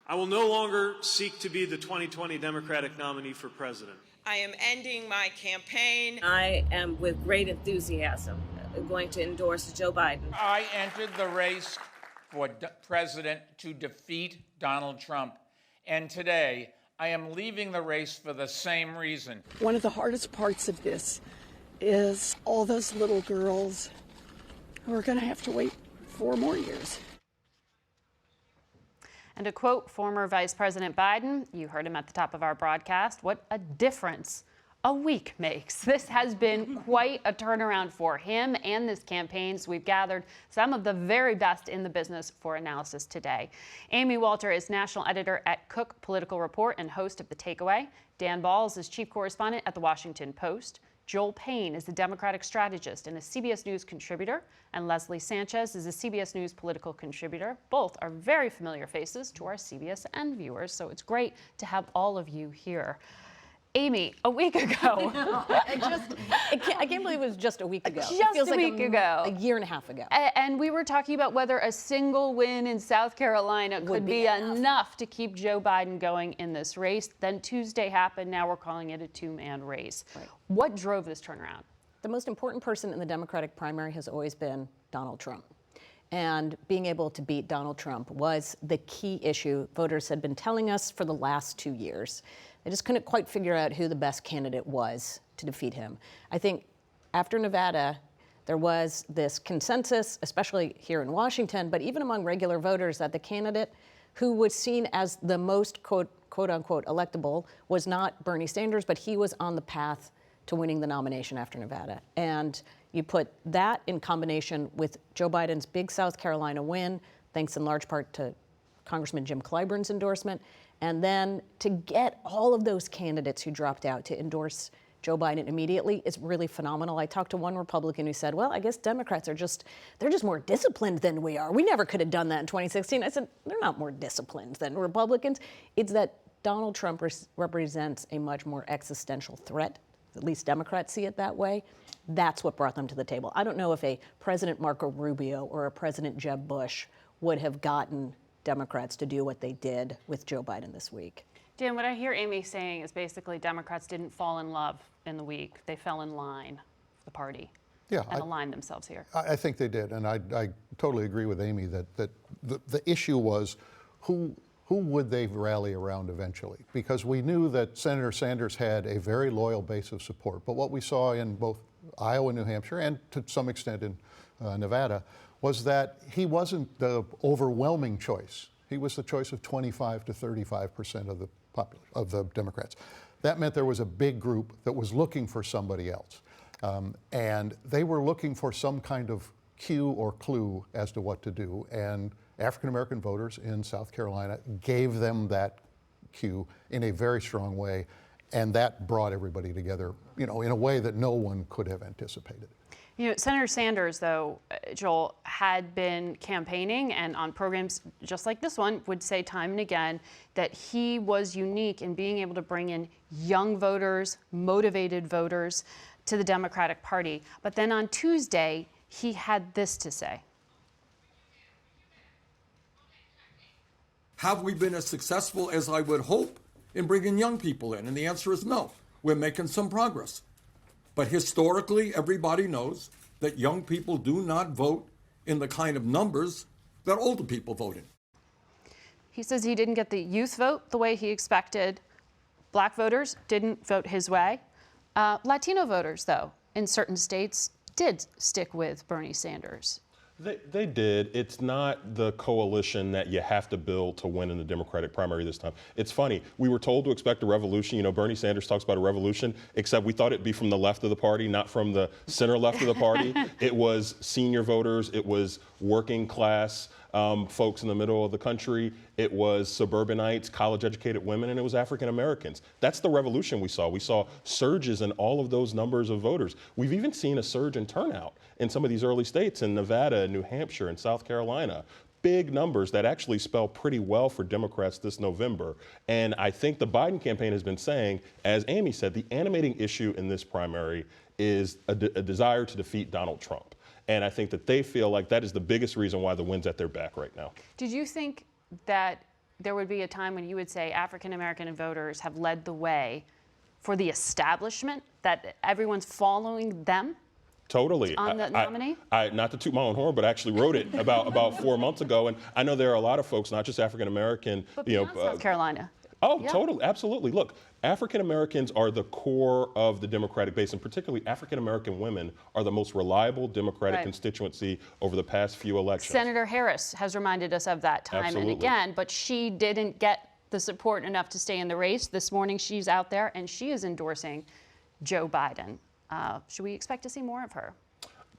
I will no longer seek to be the 2020 Democratic nominee for president. I am ending my campaign. I am with great enthusiasm going to endorse Joe Biden. I entered the race for president to defeat Donald Trump. And today, I am leaving the race for the same reason. One of the hardest parts of this is all those little girls who are going to have to wait 4 more years. And to quote former Vice President Biden, you heard him at the top of our broadcast, what a difference a week makes. This has been quite a turnaround for him and this campaign. So we've gathered some of the very best in the business for analysis today. Amy Walter is national editor at Cook Political Report and host of The Takeaway. Dan Balls is chief correspondent at The Washington Post. Joel Payne is the Democratic strategist and a CBS News contributor, and Leslie Sanchez is a CBS News political contributor. Both are very familiar faces to our CBSN viewers, so it's great to have all of you here. Amy, a week ago. I can't believe it was just a week ago. Just a week ago. A year and a half ago. And we were talking about whether a single win in South Carolina could be enough to keep Joe Biden going in this race. Then Tuesday happened. Now we're calling it a 2-man race. Right. What drove this turnaround? The most important person in the Democratic primary has always been Donald Trump. And being able to beat Donald Trump was the key issue voters had been telling us for the last 2 years. They just couldn't quite figure out who the best candidate was to defeat him. I think after Nevada, there was this consensus, especially here in Washington, but even among regular voters, that the candidate who was seen as the most quote unquote electable was not Bernie Sanders, but he was on the path to winning the nomination after Nevada. And you put that in combination with Joe Biden's big South Carolina win, thanks in large part to Congressman Jim Clyburn's endorsement, and then to get all of those candidates who dropped out to endorse Joe Biden immediately is really phenomenal. I talked to one Republican who said, well, I guess Democrats are they're just more disciplined than we are. We never could have done that in 2016. I said, they're not more disciplined than Republicans. It's that Donald Trump represents a much more existential threat. At least Democrats see it that way. That's what brought them to the table. I don't know if a President Marco Rubio or a President Jeb Bush would have gotten Democrats to do what they did with Joe Biden this week. Dan, what I hear Amy saying is basically Democrats didn't fall in love in the week. They fell in line for the party and aligned themselves here. I think they did, and I totally agree with Amy that the issue was who would they rally around eventually? Because we knew that Senator Sanders had a very loyal base of support, but what we saw in both Iowa, New Hampshire, and to some extent in Nevada, was that he wasn't the overwhelming choice. He was the choice of 25 to 35% of the Democrats. That meant there was a big group that was looking for somebody else. And they were looking for some kind of cue or clue as to what to do. And African-American voters in South Carolina gave them that cue in a very strong way. And that brought everybody together, in a way that no one could have anticipated. Senator Sanders, though, Joel, had been campaigning and on programs just like this one would say time and again that he was unique in being able to bring in young voters, motivated voters to the Democratic Party. But then on Tuesday, he had this to say. Have we been as successful as I would hope in bringing young people in? And the answer is no. We're making some progress. But historically, everybody knows that young people do not vote in the kind of numbers that older people vote in. He says he didn't get the youth vote the way he expected. Black voters didn't vote his way. Latino voters, though, in certain states did stick with Bernie Sanders. They did. It's not the coalition that you have to build to win in the Democratic primary this time. It's funny. We were told to expect a revolution. Bernie Sanders talks about a revolution, except we thought it'd be from the left of the party, not from the center left of the party. It was senior voters. It was working class folks in the middle of the country. It was suburbanites, college-educated women, and it was African Americans. That's the revolution we saw. We saw surges in all of those numbers of voters. We've even seen a surge in turnout in some of these early states in Nevada, New Hampshire, and South Carolina. Big numbers that actually spell pretty well for Democrats this November. And I think the Biden campaign has been saying, as Amy said, the animating issue in this primary is a desire to defeat Donald Trump. And I think that they feel like that is the biggest reason why the wind's at their back right now. Did you think that there would be a time when you would say African American voters have led the way for the establishment, that everyone's following them? Totally. On the nominee? I not to toot my own horn, but I actually wrote it about 4 months ago, and I know there are a lot of folks, not just African American, But beyond South Carolina. Oh, Yeah. totally, absolutely. Look, African Americans are the core of the Democratic base, and particularly African American women are the most reliable Democratic Right. constituency over the past few elections. Senator Harris has reminded us of that time Absolutely. and again, but she didn't get the support enough to stay in the race. This morning she's out there and she is endorsing Joe Biden. Should we expect to see more of her?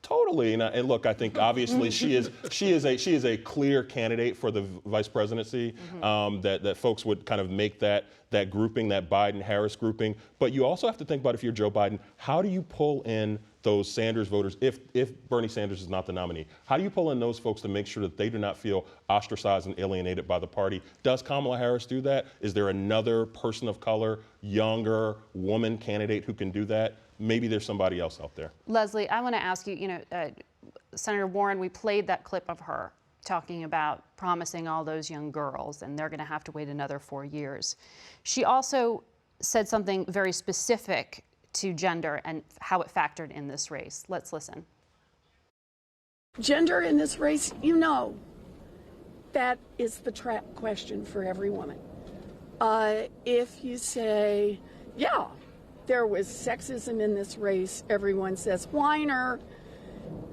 Totally, and look, I think obviously she is a clear candidate for the vice presidency. That folks would kind of make that grouping, that Biden-Harris grouping. But you also have to think about, if you're Joe Biden, how do you pull in those Sanders voters if Bernie Sanders is not the nominee? How do you pull in those folks to make sure that they do not feel ostracized and alienated by the party? Does Kamala Harris do that? Is there another person of color, younger woman candidate who can do that? Maybe there's somebody else out there. Leslie, I want to ask you, Senator Warren, we played that clip of her talking about promising all those young girls, and they're going to have to wait another 4 years. She also said something very specific to gender and how it factored in this race. Let's listen. Gender in this race, that is the trap question for every woman. If you say, yeah, there was sexism in this race, everyone says whiner.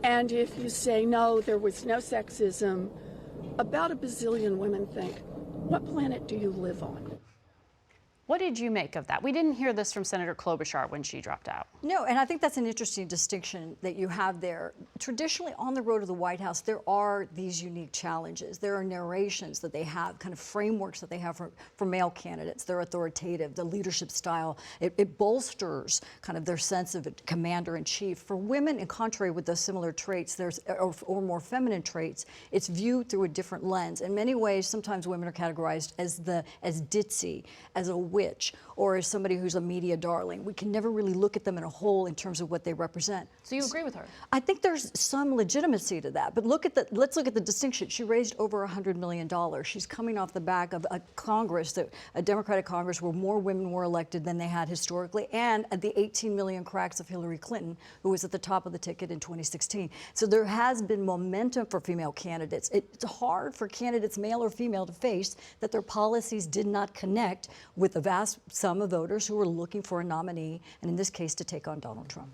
And if you say, no, there was no sexism, about a bazillion women think, what planet do you live on? What did you make of that? We didn't hear this from Senator Klobuchar when she dropped out. No, and I think that's an interesting distinction that you have there. Traditionally, on the road to the White House, there are these unique challenges. There are narrations that they have, kind of frameworks that they have for male candidates. They're authoritative, the leadership style. It bolsters kind of their sense of commander-in-chief. For women, in contrary with those similar traits, or more feminine traits, it's viewed through a different lens. In many ways, sometimes women are categorized as ditzy, as a witch, or as somebody who's a media darling. We can never really look at them in a whole in terms of what they represent. So you agree with her? I think there's some legitimacy to that, but let's look at the distinction. She raised over $100 million. She's coming off the back of a Congress, a Democratic Congress, where more women were elected than they had historically, and the 18 million cracks of Hillary Clinton, who was at the top of the ticket in 2016. So there has been momentum for female candidates. It's hard for candidates, male or female, to face that their policies did not connect with the vast sum of voters who were looking for a nominee, and in this case, to take on Donald Trump.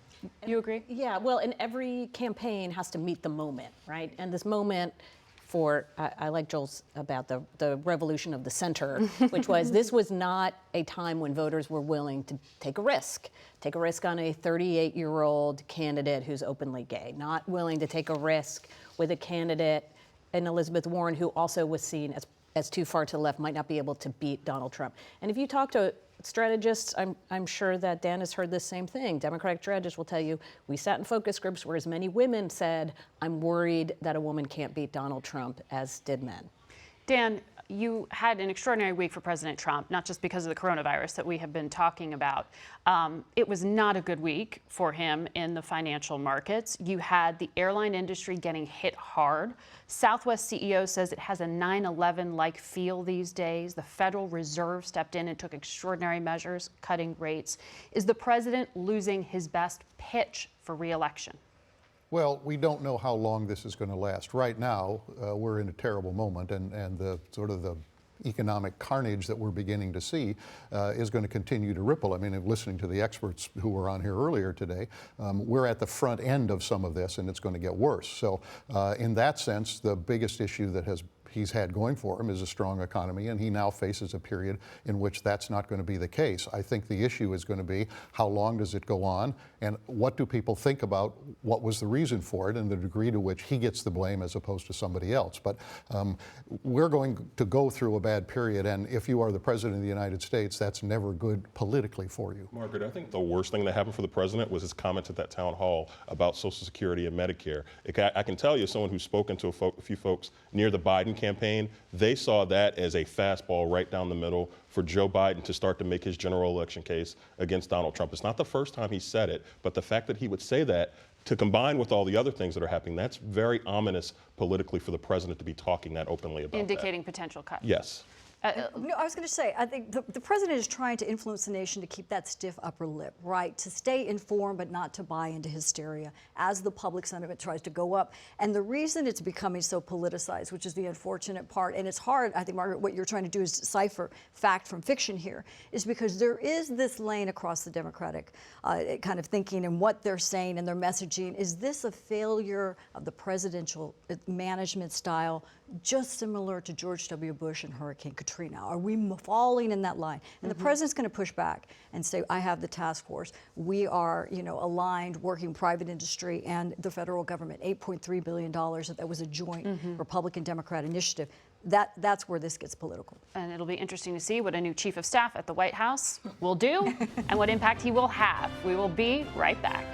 You agree? Yeah, well, and every campaign has to meet the moment, right? And this moment I like Joel's about the revolution of the center, which was, this was not a time when voters were willing to take a risk on a 38-year-old candidate who's openly gay, not willing to take a risk with a candidate in Elizabeth Warren who also was seen as too far to the left, might not be able to beat Donald Trump. And if you talk to strategists, I'm sure that Dan has heard the same thing. Democratic strategists will tell you, we sat in focus groups where as many women said, I'm worried that a woman can't beat Donald Trump, as did men. Dan, you had an extraordinary week for President Trump, not just because of the coronavirus that we have been talking about. It was not a good week for him in the financial markets. You had the airline industry getting hit hard. Southwest CEO says it has a 9/11-like feel these days. The Federal Reserve stepped in and took extraordinary measures, cutting rates. Is the president losing his best pitch for re-election? Well, we don't know how long this is going to last. Right now, we're in a terrible moment, and the sort of the economic carnage that we're beginning to see is going to continue to ripple. I mean, listening to the experts who were on here earlier today, we're at the front end of some of this, and it's going to get worse. So in that sense, the biggest issue that he's had going for him is a strong economy, and he now faces a period in which that's not going to be the case. I think the issue is going to be, how long does it go on, and what do people think about what was the reason for it and the degree to which he gets the blame as opposed to somebody else. But we're going to go through a bad period, and if you are the president of the United States, that's never good politically for you. Margaret, I think the worst thing that happened for the president was his comments at that town hall about Social Security and Medicare. I can tell you, as someone who's spoken to a few folks near the Biden campaign, they saw that as a fastball right down the middle for Joe Biden to start to make his general election case against Donald Trump. It's not the first time he said it, but the fact that he would say that, to combine with all the other things that are happening, that's very ominous politically for the president to be talking that openly about Indicating potential cuts. Yes. No, I was going to say, I think the president is trying to influence the nation to keep that stiff upper lip, right? To stay informed, but not to buy into hysteria as the public sentiment tries to go up. And the reason it's becoming so politicized, which is the unfortunate part, and it's hard, I think, Margaret, what you're trying to do is decipher fact from fiction here, is because there is this lane across the Democratic kind of thinking and what they're saying and their messaging. Is this a failure of the presidential management style, just similar to George W. Bush and Hurricane Katrina? Are we falling in that line? And the president's going to push back and say, I have the task force. We are, aligned, working private industry and the federal government, $8.3 billion. That was a joint Republican-Democrat initiative. That's where this gets political. And it'll be interesting to see what a new chief of staff at the White House will do and what impact he will have. We will be right back.